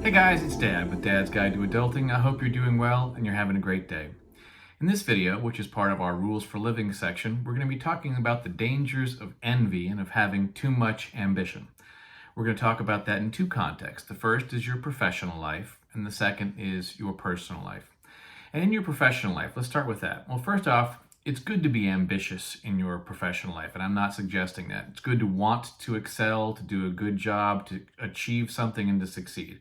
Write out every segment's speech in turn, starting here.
Hey guys, it's Dad with Dad's Guide to Adulting. I hope you're doing well and you're having a great day. In this video, which is part of our Rules for Living section, we're going to be talking about the dangers of envy and of having too much ambition. We're going to talk about that in two contexts. The first is your professional life, and the second is your personal life. And in your professional life, let's start with that. Well, first off, it's good to be ambitious in your professional life, and I'm not suggesting that. It's good to want to excel, to do a good job, to achieve something, and to succeed.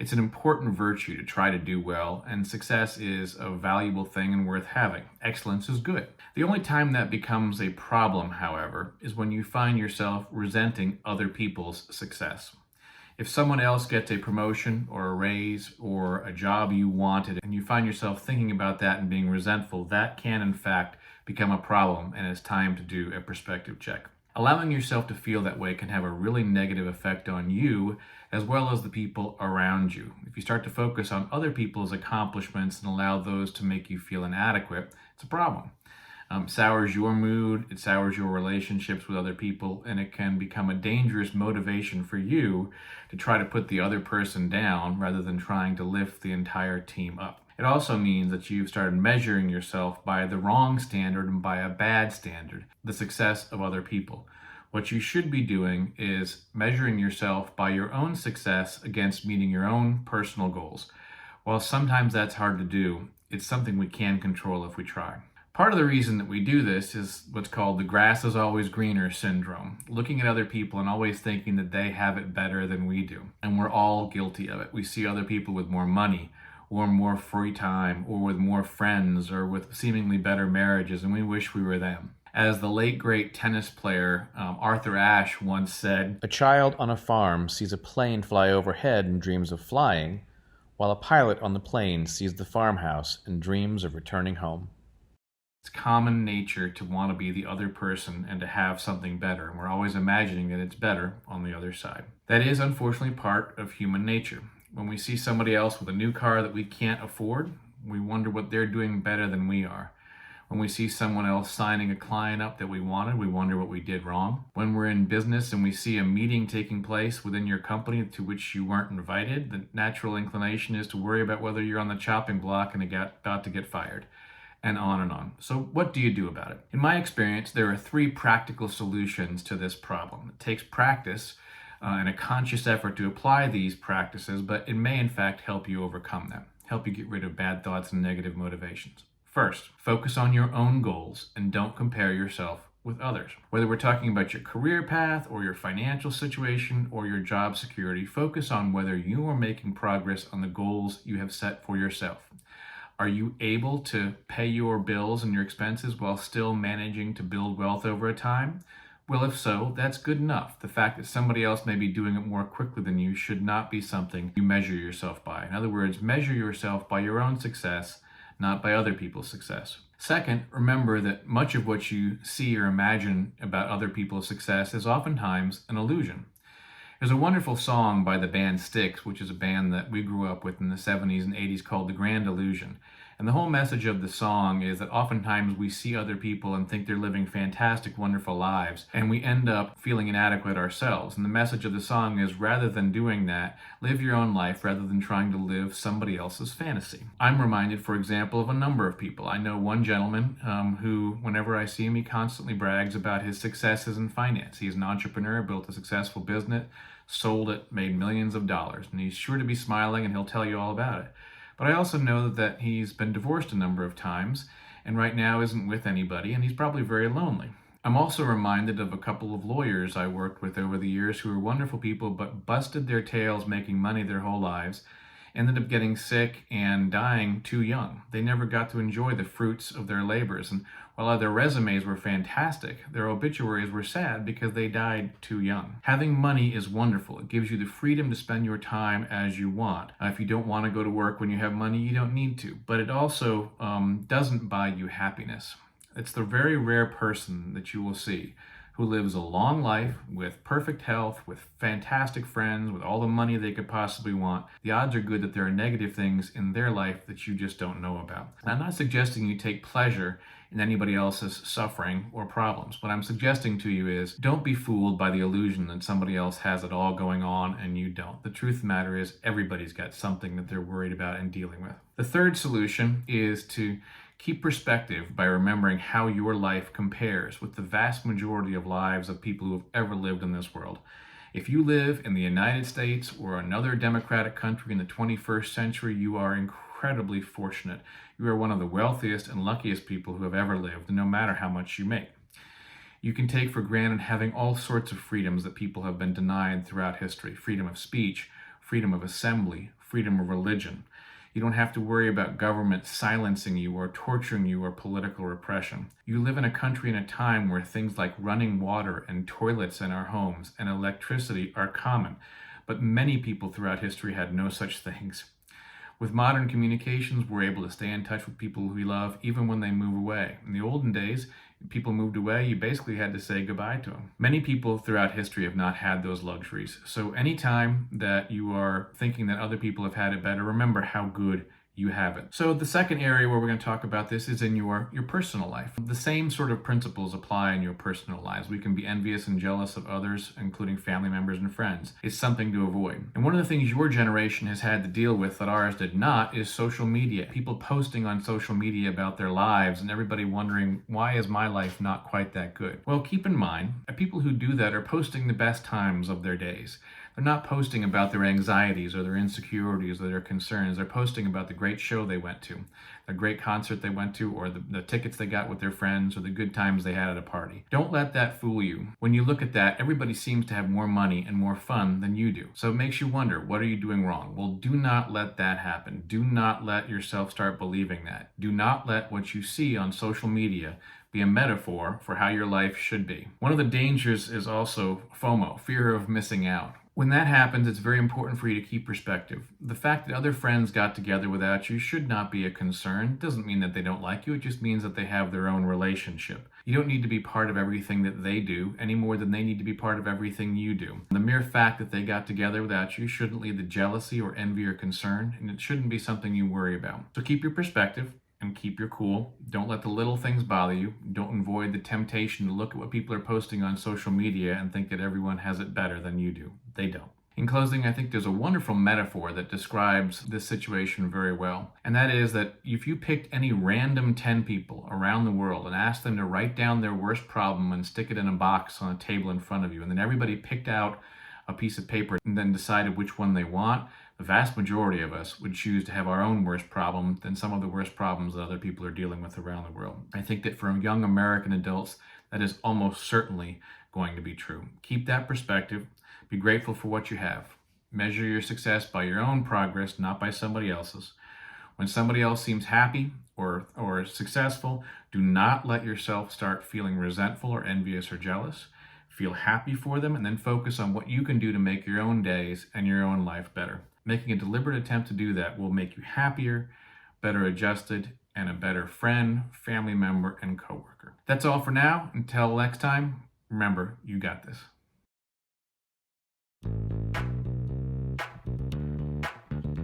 It's an important virtue to try to do well, and success is a valuable thing and worth having. Excellence is good. The only time that becomes a problem, however, is when you find yourself resenting other people's success. If someone else gets a promotion or a raise or a job you wanted and you find yourself thinking about that and being resentful, that can in fact become a problem, and it's time to do a perspective check. Allowing yourself to feel that way can have a really negative effect on you as well as the people around you. If you start to focus on other people's accomplishments and allow those to make you feel inadequate, it's a problem. Sours your mood, it sours your relationships with other people, and it can become a dangerous motivation for you to try to put the other person down rather than trying to lift the entire team up. It also means that you've started measuring yourself by the wrong standard and by a bad standard, the success of other people. What you should be doing is measuring yourself by your own success against meeting your own personal goals. While sometimes that's hard to do, it's something we can control if we try. Part of the reason that we do this is what's called the grass is always greener syndrome, looking at other people and always thinking that they have it better than we do. And we're all guilty of it. We see other people with more money, or more free time, or with more friends, or with seemingly better marriages, and we wish we were them. As the late great tennis player Arthur Ashe once said, "A child on a farm sees a plane fly overhead and dreams of flying, while a pilot on the plane sees the farmhouse and dreams of returning home." it's common nature to want to be the other person and to have something better, and we're always imagining that it's better on the other side. That is unfortunately part of human nature. When we see somebody else with a new car that we can't afford, we wonder what they're doing better than we are. When we see someone else signing a client up that we wanted, we wonder what we did wrong. When we're in business and we see a meeting taking place within your company to which you weren't invited, the natural inclination is to worry about whether you're on the chopping block and about to get fired, and on and on. So what do you do about it? In my experience, there are three practical solutions to this problem. It takes practice and a conscious effort to apply these practices, but it may in fact help you overcome them, help you get rid of bad thoughts and negative motivations. First, focus on your own goals and don't compare yourself with others. Whether we're talking about your career path or your financial situation or your job security, focus on whether you are making progress on the goals you have set for yourself. Are you able to pay your bills and your expenses while still managing to build wealth over a time? Well, if so, that's good enough. The fact that somebody else may be doing it more quickly than you should not be something you measure yourself by. In other words, measure yourself by your own success, not by other people's success. Second, remember that much of what you see or imagine about other people's success is oftentimes an illusion. There's a wonderful song by the band Styx, which is a band that we grew up with in the 70s and 80s called The Grand Illusion. And the whole message of the song is that oftentimes we see other people and think they're living fantastic, wonderful lives, and we end up feeling inadequate ourselves. And the message of the song is, rather than doing that, live your own life rather than trying to live somebody else's fantasy. I'm reminded, for example, of a number of people. I know one gentleman who, whenever I see him, he constantly brags about his successes in finance. He's an entrepreneur, built a successful business, sold it, made millions of dollars, and he's sure to be smiling and he'll tell you all about it. But I also know that he's been divorced a number of times and right now isn't with anybody, and he's probably very lonely. I'm also reminded of a couple of lawyers I worked with over the years who were wonderful people but busted their tails making money their whole lives, ended up getting sick and dying too young. They never got to enjoy the fruits of their labors, and while their resumes were fantastic, their obituaries were sad because they died too young. Having money is wonderful. It gives you the freedom to spend your time as you want. If you don't want to go to work when you have money, you don't need to. But it also doesn't buy you happiness. It's the very rare person that you will see who lives a long life with perfect health, with fantastic friends, with all the money they could possibly want, the odds are good that there are negative things in their life that you just don't know about. And I'm not suggesting you take pleasure in anybody else's suffering or problems. What I'm suggesting to you is don't be fooled by the illusion that somebody else has it all going on and you don't. The truth of the matter is everybody's got something that they're worried about and dealing with. The third solution is to keep perspective by remembering how your life compares with the vast majority of lives of people who have ever lived in this world. If you live in the United States or another democratic country in the 21st century, you are incredibly fortunate. You are one of the wealthiest and luckiest people who have ever lived, no matter how much you make. You can take for granted having all sorts of freedoms that people have been denied throughout history: freedom of speech, freedom of assembly, freedom of religion. You don't have to worry about government silencing you or torturing you or political repression. You live in a country and a time where things like running water and toilets in our homes and electricity are common, but many people throughout history had no such things. With modern communications, we're able to stay in touch with people we love even when they move away. In the olden days, people moved away, you basically had to say goodbye to them. Many people throughout history have not had those luxuries. So anytime that you are thinking that other people have had it better, remember how good you have it. So the second area where we're going to talk about this is in your personal life. The same sort of principles apply in your personal lives. We can be envious and jealous of others, including family members and friends. It's something to avoid. And one of the things your generation has had to deal with that ours did not is social media. People posting on social media about their lives and everybody wondering, why is my life not quite that good? Well, keep in mind, people who do that are posting the best times of their days. They're not posting about their anxieties or their insecurities or their concerns. They're posting about the great show they went to, the great concert they went to, or the tickets they got with their friends, or the good times they had at a party. Don't let that fool you. When you look at that, everybody seems to have more money and more fun than you do. So it makes you wonder, what are you doing wrong? Well, do not let that happen. Do not let yourself start believing that. Do not let what you see on social media be a metaphor for how your life should be. One of the dangers is also FOMO, fear of missing out. When that happens, it's very important for you to keep perspective. The fact that other friends got together without you should not be a concern. It doesn't mean that they don't like you, it just means that they have their own relationship. You don't need to be part of everything that they do any more than they need to be part of everything you do. The mere fact that they got together without you shouldn't lead to jealousy or envy or concern, and it shouldn't be something you worry about. So keep your perspective and keep your cool. Don't let the little things bother you. Don't avoid the temptation to look at what people are posting on social media and think that everyone has it better than you do. They don't. In closing, I think there's a wonderful metaphor that describes this situation very well. And that is that if you picked any random 10 people around the world and asked them to write down their worst problem and stick it in a box on a table in front of you, and then everybody picked out a piece of paper and then decided which one they want, the vast majority of us would choose to have our own worst problem than some of the worst problems that other people are dealing with around the world. I think that for young American adults, that is almost certainly going to be true. Keep that perspective. Be grateful for what you have. Measure your success by your own progress, not by somebody else's. When somebody else seems happy or successful, do not let yourself start feeling resentful or envious or jealous. Feel happy for them and then focus on what you can do to make your own days and your own life better. Making a deliberate attempt to do that will make you happier, better adjusted, and a better friend, family member, and coworker. That's all for now. Until next time, remember, you got this.